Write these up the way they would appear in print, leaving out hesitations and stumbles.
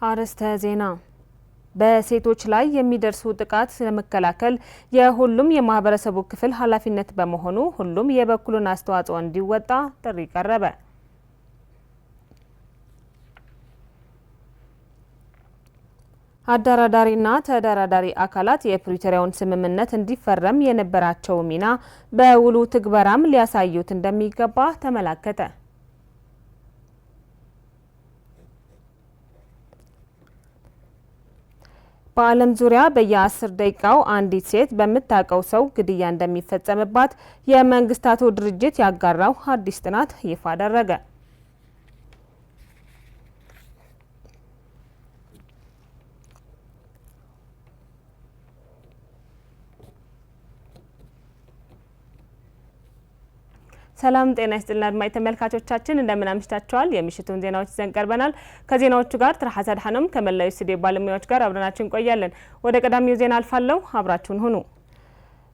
አርዕስተ ዜና በሴቶች ላይ የሚደርሱ ጥቃት ለመከላከል የሁሉም የማህበረሰቡ ክፍል ኃላፊነት በመሆኑ ሁሉም የበኩሉን አስተዋጽኦ እንዲወጣ ጥሪ ቀረበ። አደራዳሪና ተደራዳሪ አካላት የፕሪቶሪያውን ስምምነት እንዲፈረም የነበራቸው ሚና በውሉ ትግበራም ሊያሳዩት እንደሚገባ ተመላከተ። በዓለም ዙሪያ በየ10 ደቂቃው አንዲት ሴት በምታውቀው ሰው ግድያ እንደሚፈጸምባት የመንግስታቱ ድርጅት ያጋራው አዲስ ጥናት ይፋ አደረገ። ሰላም ጤና ይስጥልና አድማጭ ተመልካቾቻችን እንደምን አምሽታችኋል። የምሽቱን ዜናዎች ይዘን ቀርበናል። ከዜናዎቹ ጋር ትራሐ ሰድሐኖም ከመላው ስቱዲዮ ባለሙያዎች ጋር አብረናችሁ እንቆያለን። ወደ ቀዳሚው ዜና አልፋለሁ። አብራችሁን ሁኑ።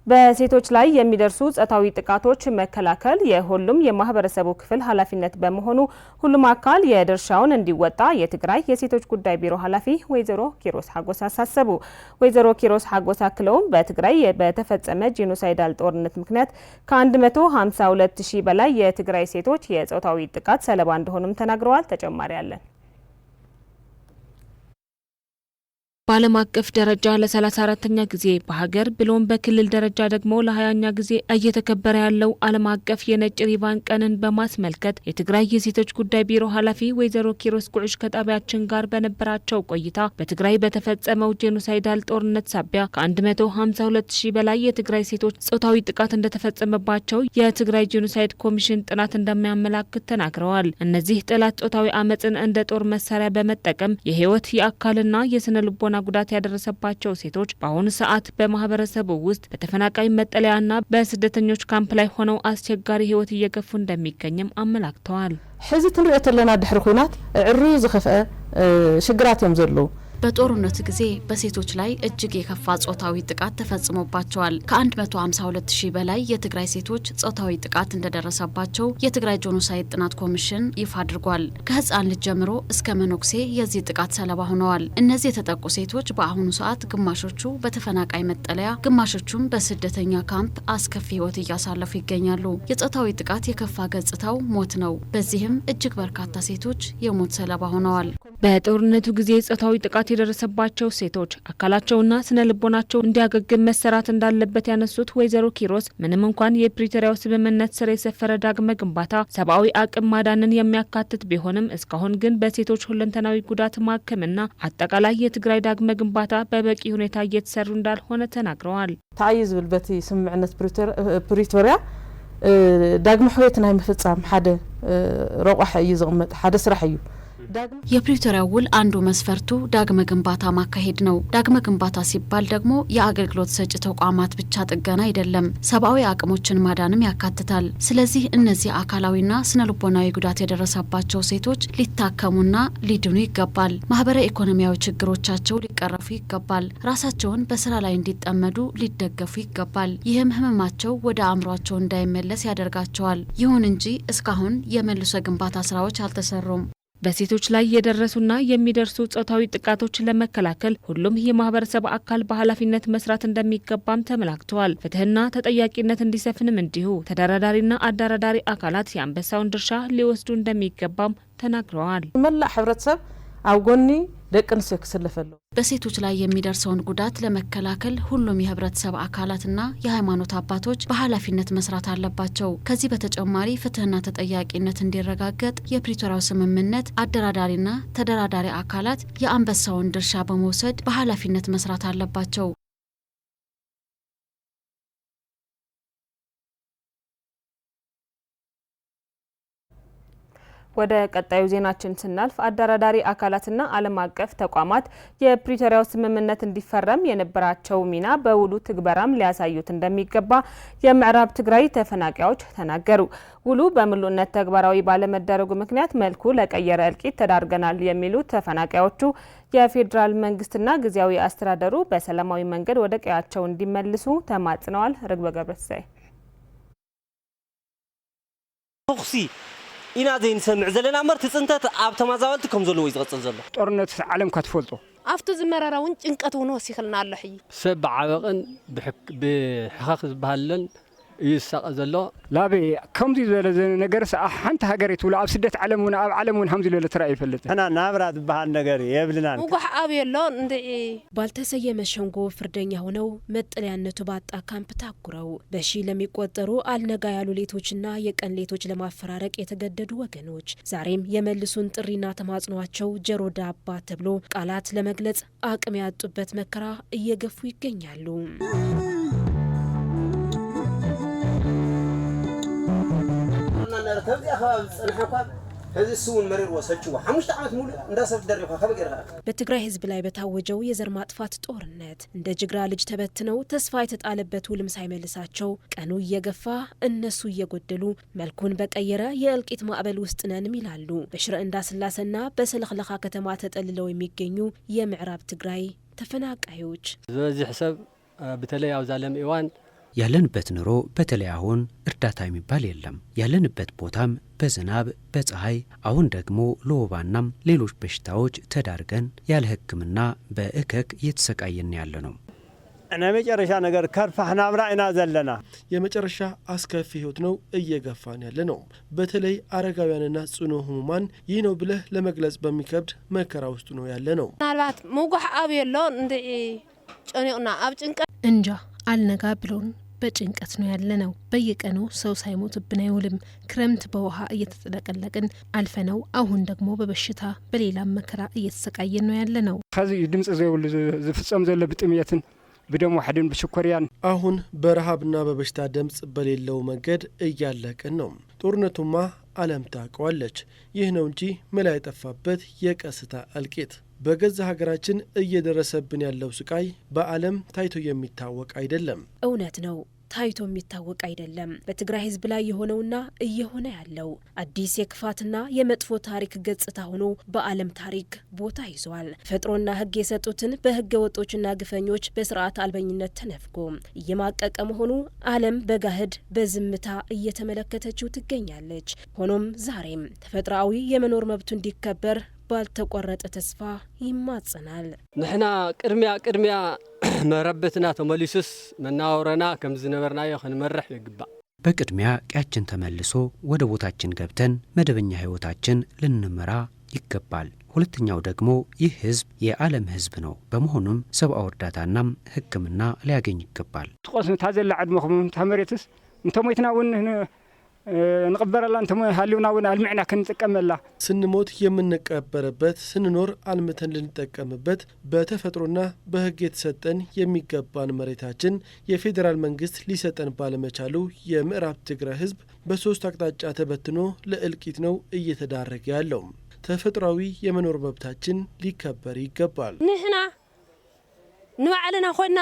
በሴቶች ላይ የሚደርሱ ጾታዊ ጥቃቶች መከላከል የሁሉም የማህበረሰቡ ክፍል ኃላፊነት በመሆኑ ሁሉም አካል የድርሻውን እንዲወጣ የትግራይ የሴቶች ጉዳይ ቢሮ ኃላፊ ወይዘሮ ኪሮስ ሀጎስ አሳሰቡ። ወይዘሮ ኪሮስ ሀጎስ አክለውም በትግራይ በተፈጸመ ጄኖሳይዳል ጦርነት ምክንያት ከ152,000 በላይ የትግራይ ሴቶች የጾታዊ ጥቃት ሰለባ እንደሆኑም ተናግረዋል። ተጨማሪ አለን። በዓለም አቀፍ ደረጃ ለ34ኛ ጊዜ በሀገር ብሎም በክልል ደረጃ ደግሞ ለ20ኛ ጊዜ እየተከበረ ያለው ዓለም አቀፍ የነጭ ሪባን ቀንን በማስመልከት የትግራይ የሴቶች ጉዳይ ቢሮ ኃላፊ ወይዘሮ ኪሮስ ጉዑሽ ከጣቢያችን ጋር በነበራቸው ቆይታ በትግራይ በተፈጸመው ጄኖሳይዳል ጦርነት ሳቢያ ከ152,000 በላይ የትግራይ ሴቶች ጾታዊ ጥቃት እንደተፈጸመባቸው የትግራይ ጄኖሳይድ ኮሚሽን ጥናት እንደሚያመላክት ተናግረዋል። እነዚህ ጠላት ጾታዊ አመጽን እንደ ጦር መሳሪያ በመጠቀም የህይወት የአካልና የስነ ልቦና ጉዳት ያደረሰባቸው ሴቶች በአሁኑ ሰዓት በማህበረሰቡ ውስጥ በተፈናቃይ መጠለያና በስደተኞች ካምፕ ላይ ሆነው አስቸጋሪ ህይወት እየገፉ እንደሚገኝም አመላክተዋል። ሕዚ ትንሪኦ ዘለና ድሕሪ ኩናት ዕሩ ዝኸፍአ ሽግራት እዮም ዘለዉ። በጦርነቱ ጊዜ በሴቶች ላይ እጅግ የከፋ ጾታዊ ጥቃት ተፈጽሞባቸዋል። ከ152,000 በላይ የትግራይ ሴቶች ጾታዊ ጥቃት እንደደረሰባቸው የትግራይ ጄኖሳይድ ጥናት ኮሚሽን ይፋ አድርጓል። ከህፃን ልጅ ጀምሮ እስከ መኖክሴ የዚህ ጥቃት ሰለባ ሆነዋል። እነዚህ የተጠቁ ሴቶች በአሁኑ ሰዓት ግማሾቹ በተፈናቃይ መጠለያ፣ ግማሾቹም በስደተኛ ካምፕ አስከፊ ህይወት እያሳለፉ ይገኛሉ። የጾታዊ ጥቃት የከፋ ገጽታው ሞት ነው። በዚህም እጅግ በርካታ ሴቶች የሞት ሰለባ ሆነዋል። በጦርነቱ ጊዜ ጾታዊ ጥቃት የደረሰባቸው ሴቶች አካላቸውና ስነ ልቦናቸው እንዲያገግም መሰራት እንዳለበት ያነሱት ወይዘሮ ኪሮስ ምንም እንኳን የፕሪቶሪያው ስምምነት ስር የሰፈረ ዳግመ ግንባታ ሰብአዊ አቅም ማዳንን የሚያካትት ቢሆንም እስካሁን ግን በሴቶች ሁለንተናዊ ጉዳት ማከምና አጠቃላይ የትግራይ ዳግመ ግንባታ በበቂ ሁኔታ እየተሰሩ እንዳልሆነ ተናግረዋል። ታዩ ዝብል በቲ ስምምነት ፕሪቶሪያ ዳግመ ሕይወት ናይ ምፍጻም ሓደ ረቋሕ እዩ ዝቕመጥ ሓደ ስራሕ እዩ። የፕሪቶሪያው ውል አንዱ መስፈርቱ ዳግመ ግንባታ ማካሄድ ነው። ዳግመ ግንባታ ሲባል ደግሞ የአገልግሎት ሰጪ ተቋማት ብቻ ጥገና አይደለም፣ ሰብአዊ አቅሞችን ማዳንም ያካትታል። ስለዚህ እነዚህ አካላዊና ስነ ልቦናዊ ጉዳት የደረሰባቸው ሴቶች ሊታከሙና ሊድኑ ይገባል። ማህበራዊ ኢኮኖሚያዊ ችግሮቻቸው ሊቀረፉ ይገባል። ራሳቸውን በስራ ላይ እንዲጠመዱ ሊደገፉ ይገባል። ይህም ህመማቸው ወደ አእምሯቸው እንዳይመለስ ያደርጋቸዋል። ይሁን እንጂ እስካሁን የመልሶ ግንባታ ስራዎች አልተሰሩም። በሴቶች ላይ የደረሱና የሚደርሱ ጾታዊ ጥቃቶችን ለመከላከል ሁሉም የማህበረሰብ አካል በኃላፊነት መስራት እንደሚገባም ተመላክተዋል። ፍትህና ተጠያቂነት እንዲሰፍንም እንዲሁ ተደራዳሪና አደራዳሪ አካላት የአንበሳውን ድርሻ ሊወስዱ እንደሚገባም ተናግረዋል። መላእ ሕብረተሰብ ኣብ ጎኒ ደቂ ኣንስትዮ ክስለፍ ኣለዎ። በሴቶች ላይ የሚደርሰውን ጉዳት ለመከላከል ሁሉም የህብረተሰብ አካላትና የሃይማኖት አባቶች በኃላፊነት መስራት አለባቸው። ከዚህ በተጨማሪ ፍትህና ተጠያቂነት እንዲረጋገጥ የፕሪቶሪያው ስምምነት አደራዳሪና ተደራዳሪ አካላት የአንበሳውን ድርሻ በመውሰድ በኃላፊነት መስራት አለባቸው። ወደ ቀጣዩ ዜናችን ስናልፍ አደራዳሪ አካላትና ዓለም አቀፍ ተቋማት የፕሪቶሪያው ስምምነት እንዲፈረም የነበራቸው ሚና በውሉ ትግበራም ሊያሳዩት እንደሚገባ የምዕራብ ትግራይ ተፈናቃዮች ተናገሩ። ውሉ በሙሉነት ተግባራዊ ባለመደረጉ ምክንያት መልኩ ለቀየረ እልቂት ተዳርገናል የሚሉት ተፈናቃዮቹ የፌዴራል መንግስትና ጊዜያዊ አስተዳደሩ በሰላማዊ መንገድ ወደ ቀያቸው እንዲመልሱ ተማጽነዋል። ርግበ ገብረትንሳኤ ኢና ዘይን ሰምዕ ዘለና መርት ጽንተት ኣብ ተማዛወልቲ ከም ዘሎ ይዝቀጽል ዘሎ ጦርነት ዓለም ካትፈልጦ ኣፍቱ ዝመረራውን ጭንቀት ውን ወሲኽልና ኣሎ ሕይ ሰብ ዓበቕን ብሕኻኽ ዝበሃለን ይሳቀ ዘሎ ላቤ ከምዚ ዝበለ ነገር ሓንቲ ሃገሪቱ ኣብ ስደት ዓለሙን ኣብ ዓለሙን ከምዚ ዝበለ ተራእይ ይፈልጥ ሕና ናብራት ዝበሃል ነገር የብልና ሙጓሕ ኣብ የሎ እንዴ ባልተሰየመ ሸንጎ ፍርደኛ ሆነው መጠለያነቱ ባጣ ካምፕ ታጉረው በሺ ለሚቆጠሩ አልነጋ ያሉ ሌቶችና የቀን ሌቶች ለማፈራረቅ የተገደዱ ወገኖች ዛሬም የመልሱን ጥሪና ተማጽኗቸው ጀሮ ዳባ ተብሎ ቃላት ለመግለጽ አቅም ያጡበት መከራ እየገፉ ይገኛሉ። ተብዚያ አካባቢ ጽንሐኳ هذه السون مرير وسجوا حمش تعمت مول እንዳሰፍ ደረፋ ከበገራ በትግራይ ህዝብ ላይ በታወጀው የዘር ማጥፋት ጦርነት እንደ ጅግራ ልጅ ተበትነው ተስፋ የተጣለበት ውልም ሳይመልሳቸው ቀኑ እየገፋ እነሱ እየጎደሉ መልኩን በቀየረ የእልቂት ማዕበል ውስጥ ነን ይላሉ በሽረ እንዳስላሰና በሰለخለኻ ከተማ ተጠልለው የሚገኙ የምዕራብ ትግራይ ተፈናቃዮች በዚህ حساب በተለይ አውዛለም ኢዋን ያለንበት ኑሮ በተለይ አሁን እርዳታ የሚባል የለም ያለንበት ቦታም በዝናብ በፀሐይ አሁን ደግሞ ለወባናም ሌሎች በሽታዎች ተዳርገን ያለ ህክምና በእከክ እየተሰቃየን ያለ ነው እኔ መጨረሻ ነገር ከርፋህና ብራይና ዘለና የመጨረሻ አስከፊ ህይወት ነው እየገፋን ያለ ነው በተለይ አረጋውያንና ጽኑ ህሙማን ይህ ነው ብለህ ለመግለጽ በሚከብድ መከራ ውስጥ ነው ያለ ነው ምናልባት ሙጓሕ ኣብ የሎ እንዴ ጨኔውና ኣብ ጭንቀት እንጃ አልነጋ ብሎን በጭንቀት ነው ያለነው በየቀኑ ሰው ሳይሞትብን አይውልም ክረምት በውሃ እየተጠለቀለቅን አልፈነው አሁን ደግሞ በበሽታ በሌላ መከራ እየተሰቃየን ነው ያለነው ከዚህ ድምጽ ዘይውል ዝፍጸም ዘለ ብጥምየትን በደም ዋሕድን በሽኮሪያን አሁን በረሃብና በበሽታ ድምጽ በሌለው መንገድ እያለቀን ነው ጦርነቱማ ዓለም ታውቀዋለች ይህ ነው እንጂ መላ የጠፋበት የቀስታ እልቂት በገዛ ሀገራችን እየደረሰብን ያለው ስቃይ በዓለም ታይቶ የሚታወቅ አይደለም እውነት ነው ታይቶ የሚታወቅ አይደለም በትግራይ ህዝብ ላይ የሆነውና እየሆነ ያለው አዲስ የክፋትና የመጥፎ ታሪክ ገጽታ ሆኖ በዓለም ታሪክ ቦታ ይዟል ፈጥሮና ህግ የሰጡትን በህገ ወጦችና ግፈኞች በስርዓት አልበኝነት ተነፍጎ እየማቀቀ መሆኑ ዓለም በጋህድ በዝምታ እየተመለከተችው ትገኛለች ሆኖም ዛሬም ተፈጥሯዊ የመኖር መብቱ እንዲከበር ባልተቆረጠ ተስፋ ይማጽናል ንሕና ቅድሚያ መረበትና ተመልሱስ መናወረና ከም ዝነበርናዮ ክንመርሕ ይግባእ በቅድሚያ ቂያችን ተመልሶ ወደ ቦታችን ገብተን መደበኛ ህይወታችን ልንመራ ይገባል ሁለተኛው ደግሞ ይህ ህዝብ የዓለም ህዝብ ነው በመሆኑም ሰብአዊ እርዳታና ህክምና ሊያገኝ ይገባል ተቆስን ታዘለ ዓድመኹም ተመሬትስ እንተሞይትናውን ንቀበረላ እንተሞ ሃሊውናውን አልምዕና ከንጥቀመላ ስንሞት የምንቀበረበት ስንኖር አልምተን ልንጠቀምበት በተፈጥሮና በህግ የተሰጠን የሚገባን መሬታችን የፌዴራል መንግስት ሊሰጠን ባለመቻሉ የምዕራብ ትግራይ ህዝብ በሶስት አቅጣጫ ተበትኖ ለእልቂት ነው እየተዳረገ ያለው ተፈጥሯዊ የመኖር መብታችን ሊከበር ይገባል ንሕና ንባዕልና ኾና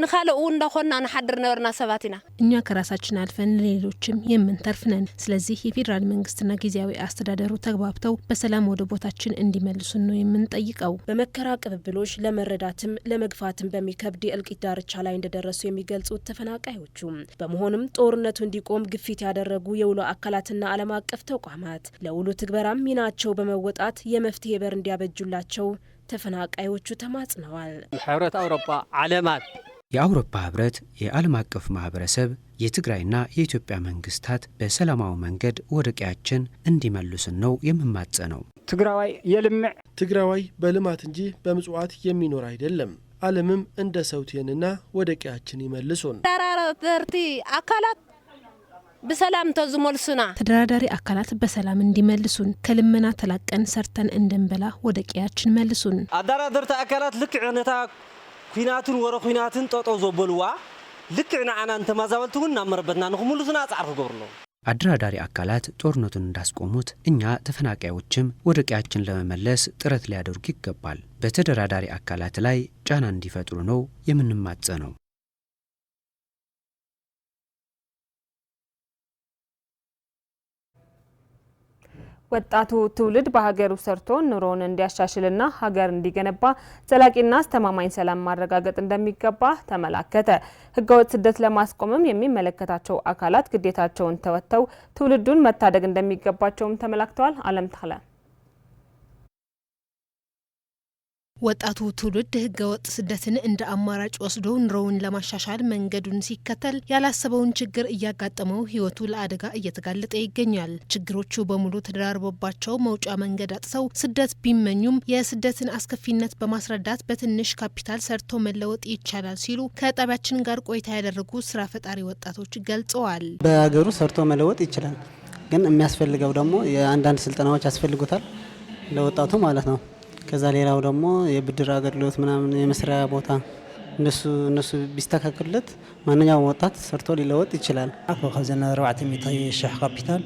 ንኻልኡ እንዳኾና ንሓድር ነበርና ሰባቲና እኛ ከራሳችን አልፈን ለሌሎችም የምንተርፍነን ስለዚህ የፌዴራል መንግስትና ጊዜያዊ አስተዳደሩ ተግባብተው በሰላም ወደ ቦታችን እንዲመልሱን ነው የምንጠይቀው በመከራ ቅብብሎች ለመረዳትም ለመግፋትም በሚከብድ የእልቂት ዳርቻ ላይ እንደደረሱ የሚገልጹት ተፈናቃዮቹ በመሆኑም ጦርነቱ እንዲቆም ግፊት ያደረጉ የውሎ አካላትና ዓለም አቀፍ ተቋማት ለውሎ ትግበራም ሚናቸው በመወጣት የመፍትሄ በር እንዲያበጁላቸው ተፈናቃዮቹ ተማጽነዋል ህብረት አውሮፓ ዓለማት የአውሮፓ ህብረት የዓለም አቀፍ ማህበረሰብ የትግራይና የኢትዮጵያ መንግስታት በሰላማዊ መንገድ ወደ ቀያችን እንዲመልሱን ነው የምማጸነው ትግራዋይ የልምዕ ትግራዋይ በልማት እንጂ በምጽዋት የሚኖር አይደለም ዓለምም እንደ ሰውቴንና ወደ ቀያችን ይመልሱን ተራራርቲ አካላት በሰላም ተዝመልሱና ተደራዳሪ አካላት በሰላም እንዲመልሱን ከልመና ተላቀን ሰርተን እንደንበላ ወደ ቀያችን መልሱን አደራደርቲ አካላት ልክዕነታ ኩናትን ወረ ኩናትን ጦጦ ዘበልዋ ልክዕና አናን ተማዛወልቱን ናመረበትና ንኹሙሉስና ጻዕር ገርሎ አደራዳሪ አካላት ጦርነቱን እንዳስቆሙት እኛ ተፈናቃዮችም ወደ ቀያችን ለመመለስ ጥረት ሊያደርጉ ይገባል በተደራዳሪ አካላት ላይ ጫና እንዲፈጥሩ ነው የምንማጸነው ወጣቱ ትውልድ በሀገሩ ሰርቶ ኑሮውን እንዲያሻሽልና ሀገር እንዲገነባ ዘላቂና አስተማማኝ ሰላም ማረጋገጥ እንደሚገባ ተመላከተ። ህገወጥ ስደት ለማስቆምም የሚመለከታቸው አካላት ግዴታቸውን ተወጥተው ትውልዱን መታደግ እንደሚገባቸውም ተመላክተዋል። አለም ተኸለ ወጣቱ ትውልድ ህገወጥ ስደትን እንደ አማራጭ ወስዶ ኑሮውን ለማሻሻል መንገዱን ሲከተል ያላሰበውን ችግር እያጋጠመው ህይወቱ ለአደጋ እየተጋለጠ ይገኛል። ችግሮቹ በሙሉ ተደራርቦባቸው መውጫ መንገድ አጥተው ስደት ቢመኙም የስደትን አስከፊነት በማስረዳት በትንሽ ካፒታል ሰርቶ መለወጥ ይቻላል ሲሉ ከጣቢያችን ጋር ቆይታ ያደረጉ ስራ ፈጣሪ ወጣቶች ገልጸዋል። በሀገሩ ሰርቶ መለወጥ ይችላል፣ ግን የሚያስፈልገው ደግሞ የአንዳንድ ስልጠናዎች ያስፈልጉታል ለወጣቱ ማለት ነው። ከዛ ሌላው ደግሞ የብድር አገልግሎት ምናምን የመስሪያ ቦታ እነሱ ቢስተካከሉለት ማንኛውም ወጣት ሰርቶ ሊለወጥ ይችላል። አኮ ከዘና 400,000 ካፒታል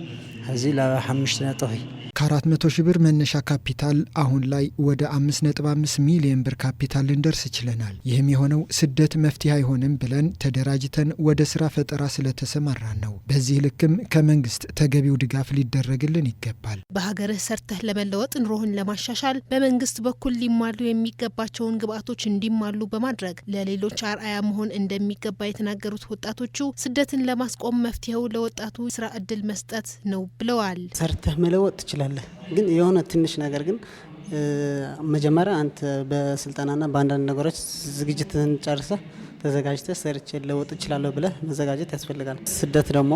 هذه لا 5 نطهي ከ400 ሺህ ብር መነሻ ካፒታል አሁን ላይ ወደ 5.5 ሚሊዮን ብር ካፒታል ልንደርስ ችለናል። ይህም የሆነው ስደት መፍትሄ አይሆንም ብለን ተደራጅተን ወደ ስራ ፈጠራ ስለተሰማራን ነው። በዚህ ልክም ከመንግስት ተገቢው ድጋፍ ሊደረግልን ይገባል። በሀገርህ ሰርተህ ለመለወጥ ኑሮህን ለማሻሻል በመንግስት በኩል ሊሟሉ የሚገባቸውን ግብአቶች እንዲሟሉ በማድረግ ለሌሎች አርአያ መሆን እንደሚገባ የተናገሩት ወጣቶቹ ስደትን ለማስቆም መፍትሄው ለወጣቱ ስራ እድል መስጠት ነው ብለዋል። ሰርተህ መለወጥ ትችላለህ፣ ግን የሆነ ትንሽ ነገር ግን መጀመሪያ አንተ በስልጠናና በአንዳንድ ነገሮች ዝግጅትህን ጨርሰህ ተዘጋጅተህ ሰርቼ ለወጥ እችላለሁ ብለህ መዘጋጀት ያስፈልጋል። ስደት ደግሞ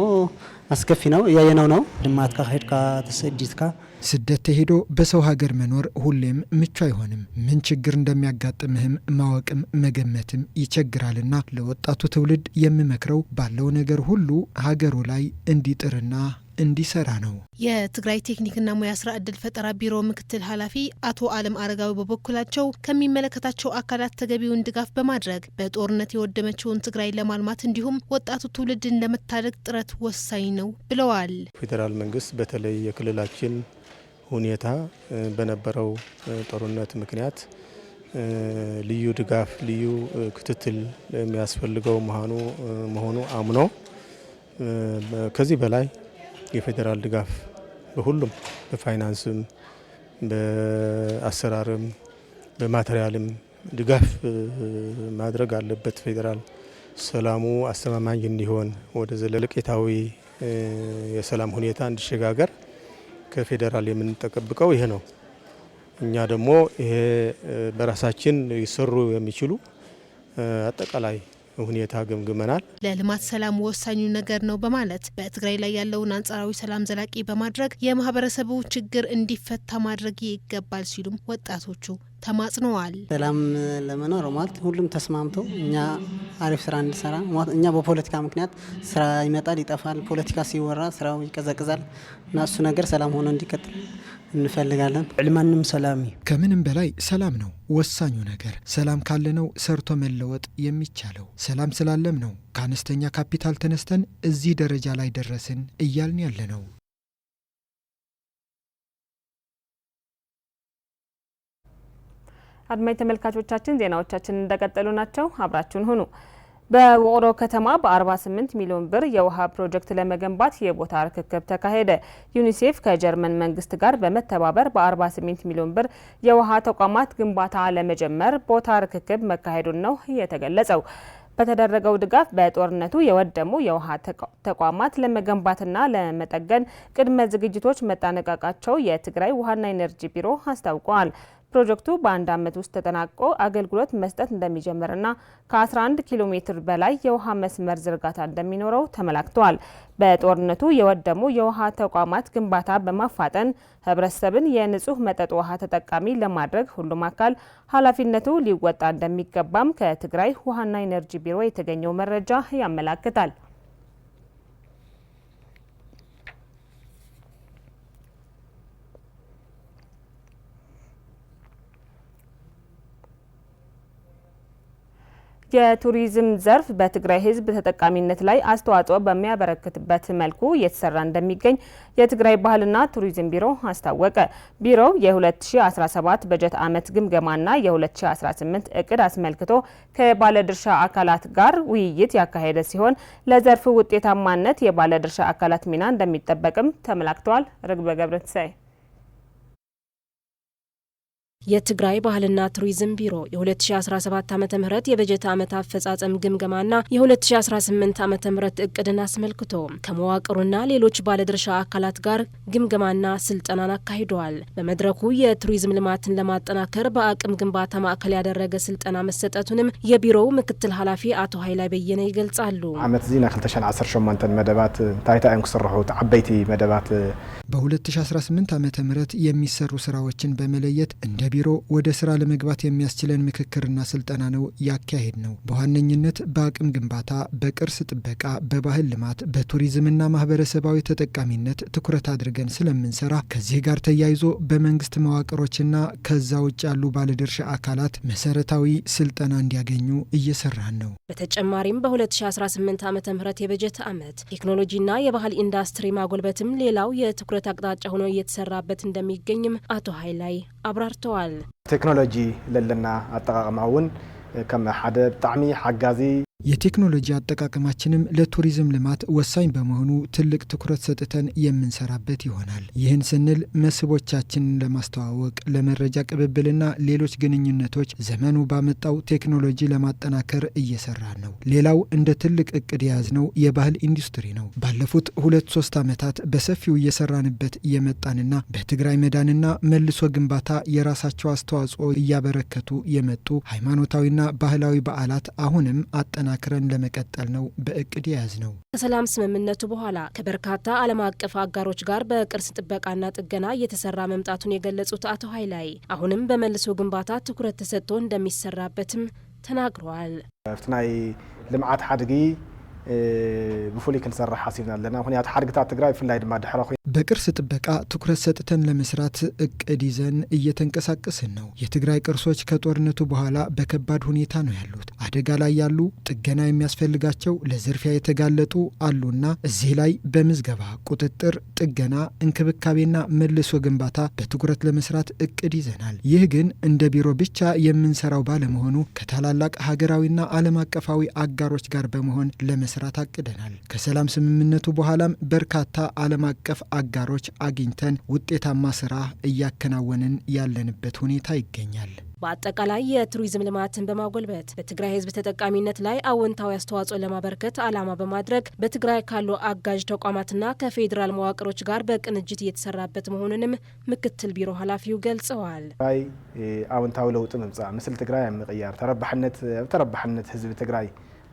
አስከፊ ነው፣ ያየነው ነው። ድማት ካሄድካ ተሰዲድካ ስደት ተሄዶ በሰው ሀገር መኖር ሁሌም ምቹ አይሆንም። ምን ችግር እንደሚያጋጥምህም ማወቅም መገመትም ይቸግራልና ለወጣቱ ትውልድ የሚመክረው ባለው ነገር ሁሉ ሀገሩ ላይ እንዲጥርና እንዲሰራ ነው። የትግራይ ቴክኒክና ሙያ ስራ እድል ፈጠራ ቢሮ ምክትል ኃላፊ አቶ አለም አረጋዊ በበኩላቸው ከሚመለከታቸው አካላት ተገቢውን ድጋፍ በማድረግ በጦርነት የወደመችውን ትግራይ ለማልማት እንዲሁም ወጣቱ ትውልድን ለመታደግ ጥረት ወሳኝ ነው ብለዋል። ፌዴራል መንግስት በተለይ የክልላችን ሁኔታ በነበረው ጦርነት ምክንያት ልዩ ድጋፍ ልዩ ክትትል የሚያስፈልገው መሆኑ አምኖ ከዚህ በላይ የፌዴራል ድጋፍ በሁሉም በፋይናንስም በአሰራርም በማቴሪያልም ድጋፍ ማድረግ አለበት። ፌዴራል ሰላሙ አስተማማኝ እንዲሆን ወደ ዘለቄታዊ የሰላም ሁኔታ እንዲሸጋገር ከፌዴራል የምንጠብቀው ይሄ ነው። እኛ ደግሞ ይሄ በራሳችን ሊሰሩ የሚችሉ አጠቃላይ ሁኔታ ገምግመናል። ለልማት ሰላም ወሳኙ ነገር ነው በማለት በትግራይ ላይ ያለውን አንጻራዊ ሰላም ዘላቂ በማድረግ የማህበረሰቡ ችግር እንዲፈታ ማድረግ ይገባል ሲሉም ወጣቶቹ ተማጽነዋል። ሰላም ለመኖር ማለት ሁሉም ተስማምተው እኛ አሪፍ ስራ እንዲሰራ እኛ በፖለቲካ ምክንያት ስራ ይመጣል ይጠፋል፣ ፖለቲካ ሲወራ ስራው ይቀዘቅዛል እና እሱ ነገር ሰላም ሆኖ እንዲቀጥል እንፈልጋለን። ዕልማንም ሰላም ከምንም በላይ ሰላም ነው ወሳኙ ነገር። ሰላም ካለ ነው ሰርቶ መለወጥ የሚቻለው። ሰላም ስላለም ነው ከአነስተኛ ካፒታል ተነስተን እዚህ ደረጃ ላይ ደረስን እያልን ያለ ነው። አድማጭ ተመልካቾቻችን ዜናዎቻችን እንደቀጠሉ ናቸው። አብራችሁን ሁኑ። በውቅሮ ከተማ በ48 ሚሊዮን ብር የውሃ ፕሮጀክት ለመገንባት የቦታ ርክክብ ተካሄደ። ዩኒሴፍ ከጀርመን መንግስት ጋር በመተባበር በ48 ሚሊዮን ብር የውሃ ተቋማት ግንባታ ለመጀመር ቦታ ርክክብ መካሄዱን ነው የተገለጸው። በተደረገው ድጋፍ በጦርነቱ የወደሙ የውሃ ተቋማት ለመገንባትና ለመጠገን ቅድመ ዝግጅቶች መጠናቀቃቸው የትግራይ ውሃና ኢነርጂ ቢሮ አስታውቋል። ፕሮጀክቱ በአንድ ዓመት ውስጥ ተጠናቆ አገልግሎት መስጠት እንደሚጀምርና ከ11 ኪሎ ሜትር በላይ የውሃ መስመር ዝርጋታ እንደሚኖረው ተመላክቷል። በጦርነቱ የወደሙ የውሃ ተቋማት ግንባታ በማፋጠን ህብረተሰብን የንጹህ መጠጥ ውሃ ተጠቃሚ ለማድረግ ሁሉም አካል ኃላፊነቱ ሊወጣ እንደሚገባም ከትግራይ ውሃና ኢነርጂ ቢሮ የተገኘው መረጃ ያመላክታል። የቱሪዝም ዘርፍ በትግራይ ህዝብ ተጠቃሚነት ላይ አስተዋጽኦ በሚያበረክትበት መልኩ እየተሰራ እንደሚገኝ የትግራይ ባህልና ቱሪዝም ቢሮ አስታወቀ። ቢሮው የ2017 በጀት ዓመት ግምገማና የ2018 እቅድ አስመልክቶ ከባለድርሻ አካላት ጋር ውይይት ያካሄደ ሲሆን ለዘርፉ ውጤታማነት የባለድርሻ አካላት ሚና እንደሚጠበቅም ተመላክቷል። ርግበ ገብረትንሳኤ የትግራይ ባህልና ቱሪዝም ቢሮ የ2017 ዓመተ ምህረት የበጀት ዓመት አፈጻጸም ግምገማና የ2018 ዓመተ ምህረት እቅድን አስመልክቶ ከመዋቅሩና ሌሎች ባለድርሻ አካላት ጋር ግምገማና ስልጠናን አካሂደዋል። በመድረኩ የቱሪዝም ልማትን ለማጠናከር በአቅም ግንባታ ማዕከል ያደረገ ስልጠና መሰጠቱንም የቢሮው ምክትል ኃላፊ አቶ ኃይላይ በየነ ይገልጻሉ። ዓመት ዚና 2018 መደባት ታይታን ክስርሑ ተዓበይቲ መደባት በ2018 ዓመተ ምህረት የሚሰሩ ስራዎችን በመለየት እንደ ቢሮ ወደ ስራ ለመግባት የሚያስችለን ምክክርና ስልጠና ነው ያካሄድ ነው። በዋነኝነት በአቅም ግንባታ፣ በቅርስ ጥበቃ፣ በባህል ልማት፣ በቱሪዝምና ማህበረሰባዊ ተጠቃሚነት ትኩረት አድርገን ስለምንሰራ ከዚህ ጋር ተያይዞ በመንግስት መዋቅሮችና ከዛ ውጭ ያሉ ባለድርሻ አካላት መሰረታዊ ስልጠና እንዲያገኙ እየሰራን ነው። በተጨማሪም በ2018 ዓመተ ምህረት የበጀት ዓመት ቴክኖሎጂና የባህል ኢንዱስትሪ ማጎልበትም ሌላው የትኩረት አቅጣጫ ሆኖ እየተሰራበት እንደሚገኝም አቶ ኃይላይ አብራርተዋል። ቴክኖሎጂ ለለና አጠቃቀማውን ከም ሓደ ብጣዕሚ ሓጋዚ የቴክኖሎጂ አጠቃቀማችንም ለቱሪዝም ልማት ወሳኝ በመሆኑ ትልቅ ትኩረት ሰጥተን የምንሰራበት ይሆናል። ይህን ስንል መስህቦቻችንን ለማስተዋወቅ ለመረጃ ቅብብልና ሌሎች ግንኙነቶች ዘመኑ ባመጣው ቴክኖሎጂ ለማጠናከር እየሰራን ነው። ሌላው እንደ ትልቅ እቅድ የያዝነው የባህል ኢንዱስትሪ ነው። ባለፉት 2-3 ዓመታት በሰፊው እየሰራንበት የመጣንና በትግራይ መዳንና መልሶ ግንባታ የራሳቸው አስተዋጽኦ እያበረከቱ የመጡ ሃይማኖታዊና ባህላዊ በዓላት አሁንም አጠናክረን ለመቀጠል ነው በእቅድ የያዝ ነው። ከሰላም ስምምነቱ በኋላ ከበርካታ ዓለም አቀፍ አጋሮች ጋር በቅርስ ጥበቃና ጥገና እየተሰራ መምጣቱን የገለጹት አቶ ኃይላይ አሁንም በመልሶ ግንባታ ትኩረት ተሰጥቶ እንደሚሰራበትም ተናግረዋል። ፍትናይ ልምዓት ሓድጊ ብፉልይ ክንሰርሕ ሓሲብና ኣለና ምክንያቱ ሓድግታት ትግራይ ብፍላይ ድማ ድሕረ በቅርስ ጥበቃ ትኩረት ሰጥተን ለመስራት እቅድ ይዘን እየተንቀሳቀስን ነው። የትግራይ ቅርሶች ከጦርነቱ በኋላ በከባድ ሁኔታ ነው ያሉት። አደጋ ላይ ያሉ፣ ጥገና የሚያስፈልጋቸው፣ ለዝርፊያ የተጋለጡ አሉና እዚህ ላይ በምዝገባ ቁጥጥር፣ ጥገና፣ እንክብካቤና መልሶ ግንባታ በትኩረት ለመስራት እቅድ ይዘናል። ይህ ግን እንደ ቢሮ ብቻ የምንሰራው ባለመሆኑ ከታላላቅ ሀገራዊና ዓለም አቀፋዊ አጋሮች ጋር በመሆን ለመስራት አቅደናል። ከሰላም ስምምነቱ በኋላም በርካታ ዓለም አቀፍ አጋሮች አግኝተን ውጤታማ ስራ እያከናወንን ያለንበት ሁኔታ ይገኛል። በአጠቃላይ የቱሪዝም ልማትን በማጎልበት በትግራይ ሕዝብ ተጠቃሚነት ላይ አዎንታዊ አስተዋጽኦ ለማበርከት ዓላማ በማድረግ በትግራይ ካሉ አጋዥ ተቋማትና ከፌዴራል መዋቅሮች ጋር በቅንጅት እየተሰራበት መሆኑንም ምክትል ቢሮ ኃላፊው ገልጸዋል። ትግራይ አዎንታዊ ለውጥ መምጻእ ምስል ትግራይ ምቅያር ተረባሕነት ሕዝብ ትግራይ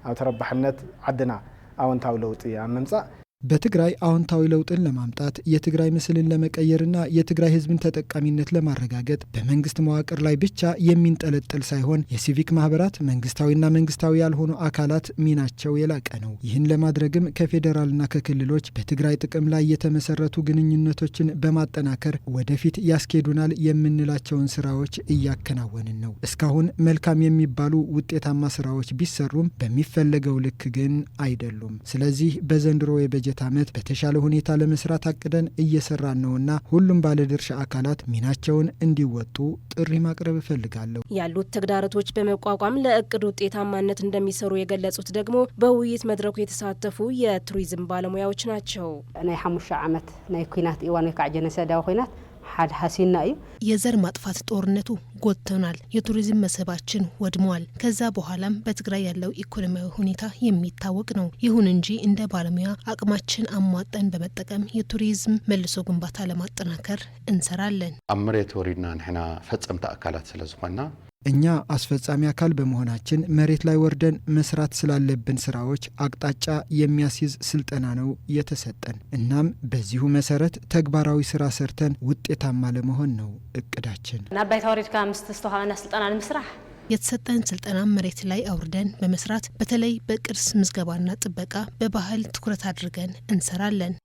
ኣብ ተረባሕነት ዓድና አዎንታዊ ለውጥ መምጻእ በትግራይ አዎንታዊ ለውጥን ለማምጣት የትግራይ ምስልን ለመቀየርና የትግራይ ህዝብን ተጠቃሚነት ለማረጋገጥ በመንግስት መዋቅር ላይ ብቻ የሚንጠለጠል ሳይሆን የሲቪክ ማህበራት፣ መንግስታዊና መንግስታዊ ያልሆኑ አካላት ሚናቸው የላቀ ነው። ይህን ለማድረግም ከፌዴራልና ከክልሎች በትግራይ ጥቅም ላይ የተመሰረቱ ግንኙነቶችን በማጠናከር ወደፊት ያስኬዱናል የምንላቸውን ስራዎች እያከናወንን ነው። እስካሁን መልካም የሚባሉ ውጤታማ ስራዎች ቢሰሩም በሚፈለገው ልክ ግን አይደሉም። ስለዚህ በዘንድሮ የበጀት ዓመት በተሻለ ሁኔታ ለመስራት አቅደን እየሰራን ነውና ሁሉም ባለድርሻ አካላት ሚናቸውን እንዲወጡ ጥሪ ማቅረብ እፈልጋለሁ። ያሉት ተግዳሮቶች በመቋቋም ለእቅድ ውጤታማነት እንደሚሰሩ የገለጹት ደግሞ በውይይት መድረኩ የተሳተፉ የቱሪዝም ባለሙያዎች ናቸው። ናይ 5 ዓመት ናይ ኩናት ኢዋን ወይ ጀነሰዳዊ ኩናት ሓደ ሀሲና እዩ። የዘር ማጥፋት ጦርነቱ ጎድቶናል። የቱሪዝም መስህባችን ወድሟል። ከዛ በኋላም በትግራይ ያለው ኢኮኖሚያዊ ሁኔታ የሚታወቅ ነው። ይሁን እንጂ እንደ ባለሙያ አቅማችን አሟጠን በመጠቀም የቱሪዝም መልሶ ግንባታ ለማጠናከር እንሰራለን። ኣብ መሬት ወሪድና ንሕና ፈጸምቲ አካላት ስለዝኾና እኛ አስፈጻሚ አካል በመሆናችን መሬት ላይ ወርደን መስራት ስላለብን ስራዎች አቅጣጫ የሚያስይዝ ስልጠና ነው የተሰጠን። እናም በዚሁ መሰረት ተግባራዊ ስራ ሰርተን ውጤታማ ለመሆን ነው እቅዳችን። ናብ ባይታ ወሪድካ ምስት ዝተዋሃበና ስልጠና ንምስራሕ የተሰጠን ስልጠና መሬት ላይ አውርደን በመስራት በተለይ በቅርስ ምዝገባና ጥበቃ፣ በባህል ትኩረት አድርገን እንሰራለን።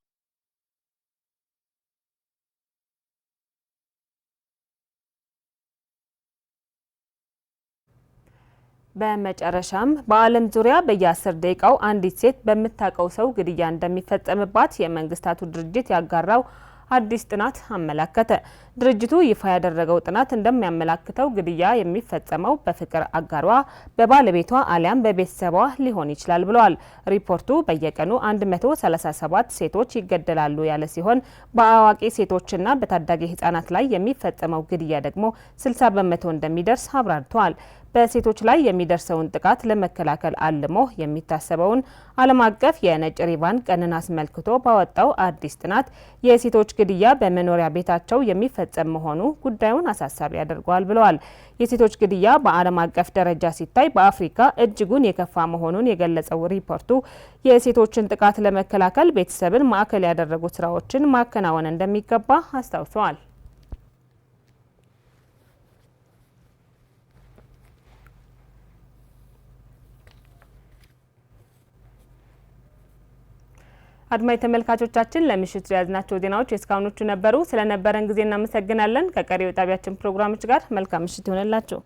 በመጨረሻም በዓለም ዙሪያ በየ10 ደቂቃው አንዲት ሴት በምታውቀው ሰው ግድያ እንደሚፈጸምባት የመንግስታቱ ድርጅት ያጋራው አዲስ ጥናት አመላከተ። ድርጅቱ ይፋ ያደረገው ጥናት እንደሚያመላክተው ግድያ የሚፈጸመው በፍቅር አጋሯ፣ በባለቤቷ አሊያም በቤተሰቧ ሊሆን ይችላል ብለዋል። ሪፖርቱ በየቀኑ 137 ሴቶች ይገደላሉ ያለ ሲሆን በአዋቂ ሴቶችና በታዳጊ ህጻናት ላይ የሚፈጸመው ግድያ ደግሞ 60 በመቶ እንደሚደርስ አብራርተዋል። በሴቶች ላይ የሚደርሰውን ጥቃት ለመከላከል አልሞ የሚታሰበውን ዓለም አቀፍ የነጭ ሪባን ቀንን አስመልክቶ ባወጣው አዲስ ጥናት የሴቶች ግድያ በመኖሪያ ቤታቸው የሚፈጸም መሆኑ ጉዳዩን አሳሳቢ ያደርገዋል ብለዋል። የሴቶች ግድያ በዓለም አቀፍ ደረጃ ሲታይ በአፍሪካ እጅጉን የከፋ መሆኑን የገለጸው ሪፖርቱ የሴቶችን ጥቃት ለመከላከል ቤተሰብን ማዕከል ያደረጉ ስራዎችን ማከናወን እንደሚገባ አስታውሰዋል። አድማጭ ተመልካቾቻችን ለምሽቱ ያዝናቸው ዜናዎች እስካሁኖቹ ነበሩ። ስለነበረን ጊዜ እናመሰግናለን። ከቀሪው ጣቢያችን ፕሮግራሞች ጋር መልካም ምሽት ይሆንላችሁ።